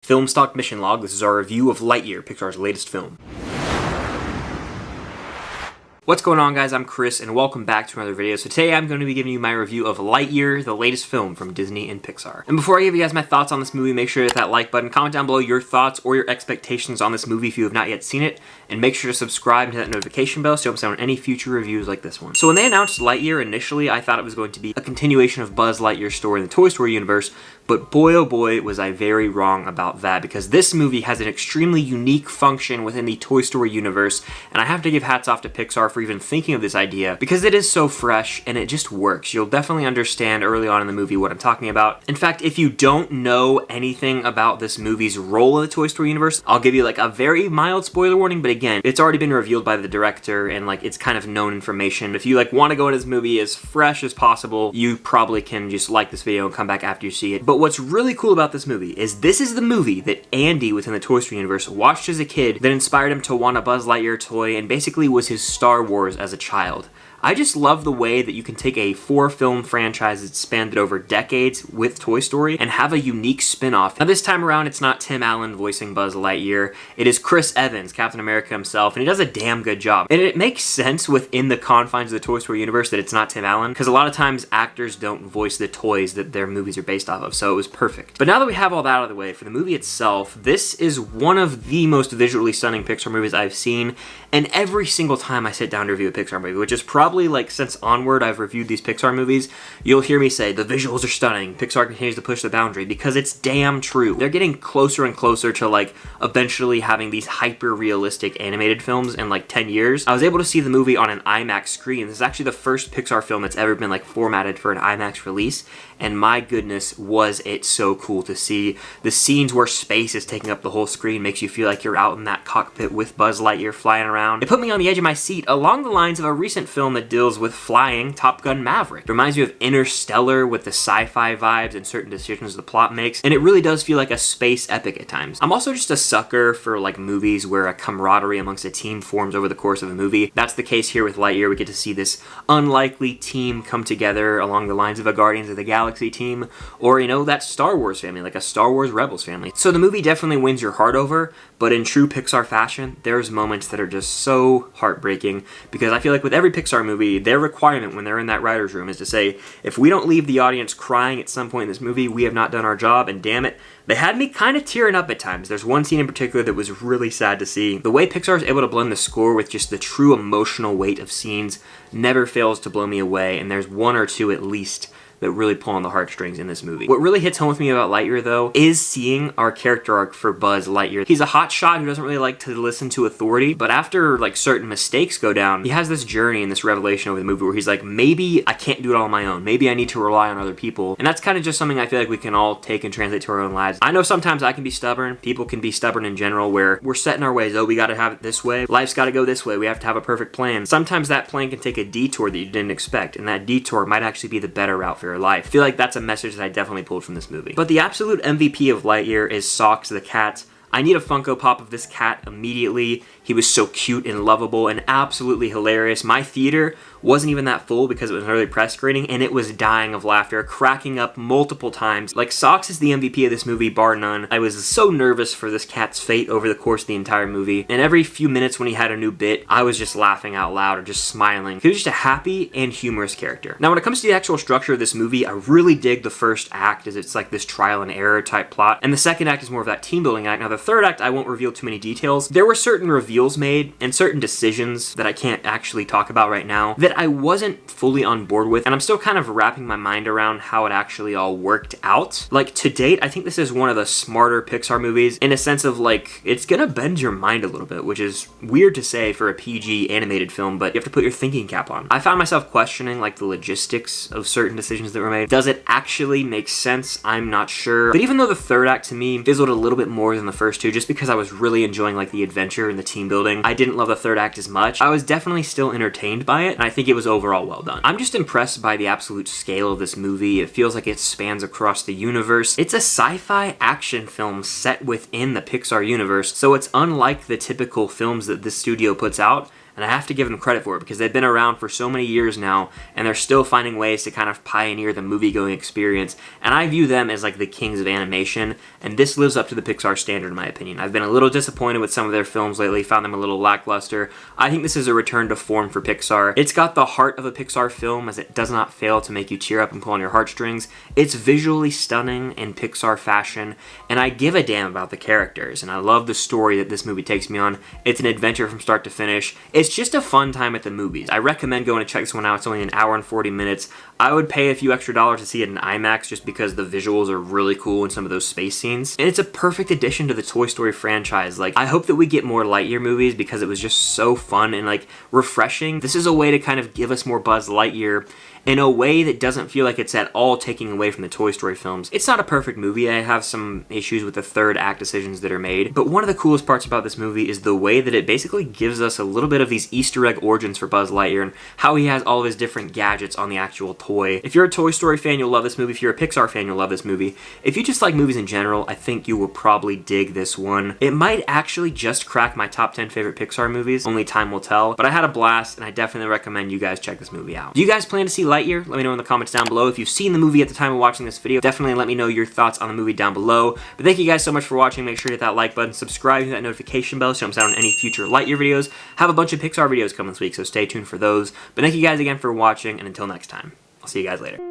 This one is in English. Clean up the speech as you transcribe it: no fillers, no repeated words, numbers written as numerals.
Film Stock Mission Log. This is our review of Lightyear, Pixar's latest film. What's going on, guys? I'm Chris, and welcome back to another video. So today I'm going to be giving you my review of Lightyear, the latest film from Disney and Pixar. And before I give you guys my thoughts on this movie, make sure to hit that like button, comment down below your thoughts or your expectations on this movie if you have not yet seen it, and make sure to subscribe and hit that notification bell so you don't miss out on any future reviews like this one. So when they announced Lightyear initially, I thought it was going to be a continuation of Buzz Lightyear's story in the Toy Story universe, but boy oh boy was I very wrong about that, because this movie has an extremely unique function within the Toy Story universe, and I have to give hats off to Pixar for even thinking of this idea, because it is so fresh and it just works. You'll definitely understand early on in the movie what I'm talking about. In fact, if you don't know anything about this movie's role in the Toy Story universe, I'll give you like a very mild spoiler warning, but again, it's already been revealed by the director and like it's kind of known information. If you like want to go into this movie as fresh as possible, you probably can just like this video and come back after you see it. But what's really cool about this movie is this is the movie that Andy within the Toy Story universe watched as a kid that inspired him to want a Buzz Lightyear toy and basically was his Star Wars as a child. I just love the way that you can take a 4-film franchise that spanned over decades with Toy Story and have a unique spin-off. Now this time around, it's not Tim Allen voicing Buzz Lightyear. It is Chris Evans, Captain America himself, and he does a damn good job. And it makes sense within the confines of the Toy Story universe that it's not Tim Allen, because a lot of times actors don't voice the toys that their movies are based off of, so it was perfect. But now that we have all that out of the way, for the movie itself, this is one of the most visually stunning Pixar movies I've seen, and every single time I sit down to review a Pixar movie, which is probably like since Onward I've reviewed these Pixar movies, you'll hear me say the visuals are stunning, Pixar continues to push the boundary, because it's damn true. They're getting closer and closer to like eventually having these hyper realistic animated films in like 10 years. I was able to see the movie on an IMAX screen. This is actually the first Pixar film that's ever been like formatted for an IMAX release, and my goodness was it so cool to see. The scenes where space is taking up the whole screen makes you feel like you're out in that cockpit with Buzz Lightyear flying around. It put me on the edge of my seat along the lines of a recent film that deals with flying, Top Gun Maverick. It reminds me of Interstellar with the sci-fi vibes and certain decisions the plot makes, and it really does feel like a space epic at times. I'm also just a sucker for like movies where a camaraderie amongst a team forms over the course of a movie. That's the case here with Lightyear. We get to see this unlikely team come together along the lines of a Guardians of the Galaxy team, or you know, that Star Wars family, like a Star Wars Rebels family. So the movie definitely wins your heart over, but in true Pixar fashion, there's moments that are just so heartbreaking, because I feel like with every Pixar movie, their requirement when they're in that writer's room is to say, if we don't leave the audience crying at some point in this movie, we have not done our job. And damn it, they had me kind of tearing up at times. There's one scene in particular that was really sad to see. The way Pixar is able to blend the score with just the true emotional weight of scenes never fails to blow me away, and there's one or two at least that really pull on the heartstrings in this movie. What really hits home with me about Lightyear, though, is seeing our character arc for Buzz Lightyear. He's a hotshot who doesn't really like to listen to authority, but after like certain mistakes go down, he has this journey and this revelation over the movie where he's like, maybe I can't do it all on my own. Maybe I need to rely on other people. And that's kind of just something I feel like we can all take and translate to our own lives. I know sometimes I can be stubborn. People can be stubborn in general, where we're set in our ways. Oh, we gotta have it this way. Life's gotta go this way. We have to have a perfect plan. Sometimes that plan can take a detour that you didn't expect, and that detour might actually be the better route for your life. I feel like that's a message that I definitely pulled from this movie. But the absolute MVP of Lightyear is Socks the cat. I need a Funko Pop of this cat immediately. He was so cute and lovable and absolutely hilarious. My theater wasn't even that full because it was an early press screening, and it was dying of laughter, cracking up multiple times. Like, Socks is the MVP of this movie, bar none. I was so nervous for this cat's fate over the course of the entire movie, and every few minutes when he had a new bit, I was just laughing out loud or just smiling. He was just a happy and humorous character. Now, when it comes to the actual structure of this movie, I really dig the first act, as it's like this trial and error type plot, and the second act is more of that team building act. Now, the third act, I won't reveal too many details. There were certain reveals made and certain decisions that I can't actually talk about right now that I wasn't fully on board with, and I'm still kind of wrapping my mind around how it actually all worked out. Like, to date, I think this is one of the smarter Pixar movies in a sense of like, it's gonna bend your mind a little bit, which is weird to say for a PG animated film, but you have to put your thinking cap on. I found myself questioning like the logistics of certain decisions that were made. Does it actually make sense? I'm not sure. But even though the third act to me fizzled a little bit more than the first two, just because I was really enjoying like the adventure and the team building, I didn't love the third act as much. I was definitely still entertained by it, and I think it was overall well done. I'm just impressed by the absolute scale of this movie. It feels like it spans across the universe. It's a sci-fi action film set within the Pixar universe, so it's unlike the typical films that this studio puts out. and I have to give them credit for it because they've been around for so many years now, and they're still finding ways to kind of pioneer the movie-going experience, and I view them as like the kings of animation, and this lives up to the Pixar standard in my opinion. I've been a little disappointed with some of their films lately, found them a little lackluster. I think this is a return to form for Pixar. It's got the heart of a Pixar film, as it does not fail to make you cheer up and pull on your heartstrings. It's visually stunning in Pixar fashion, and I give a damn about the characters, and I love the story that this movie takes me on. It's an adventure from start to finish. It's just a fun time at the movies. I recommend going to check this one out. It's only an hour and 40 minutes. I would pay a few extra dollars to see it in IMAX just because the visuals are really cool in some of those space scenes. And it's a perfect addition to the Toy Story franchise. Like, I hope that we get more Lightyear movies because it was just so fun and like refreshing. This is a way to kind of give us more Buzz Lightyear in a way that doesn't feel like it's at all taking away from the Toy Story films. It's not a perfect movie. I have some issues with the third act decisions that are made, but one of the coolest parts about this movie is the way that it basically gives us a little bit of these Easter egg origins for Buzz Lightyear and how he has all of his different gadgets on the actual toy. If you're a Toy Story fan, you'll love this movie. If you're a Pixar fan, you'll love this movie. If you just like movies in general, I think you will probably dig this one. It might actually just crack my top 10 favorite Pixar movies. Only time will tell, but I had a blast, and I definitely recommend you guys check this movie out. Do you guys plan to see Lightyear? Let me know in the comments down below. If you've seen the movie at the time of watching this video, definitely let me know your thoughts on the movie down below. But thank you guys so much for watching. Make sure to hit that like button, subscribe, hit that notification bell so you don't miss out on any future Lightyear videos. Have a bunch of Pixar videos coming this week, so stay tuned for those. But thank you guys again for watching, and until next time, I'll see you guys later.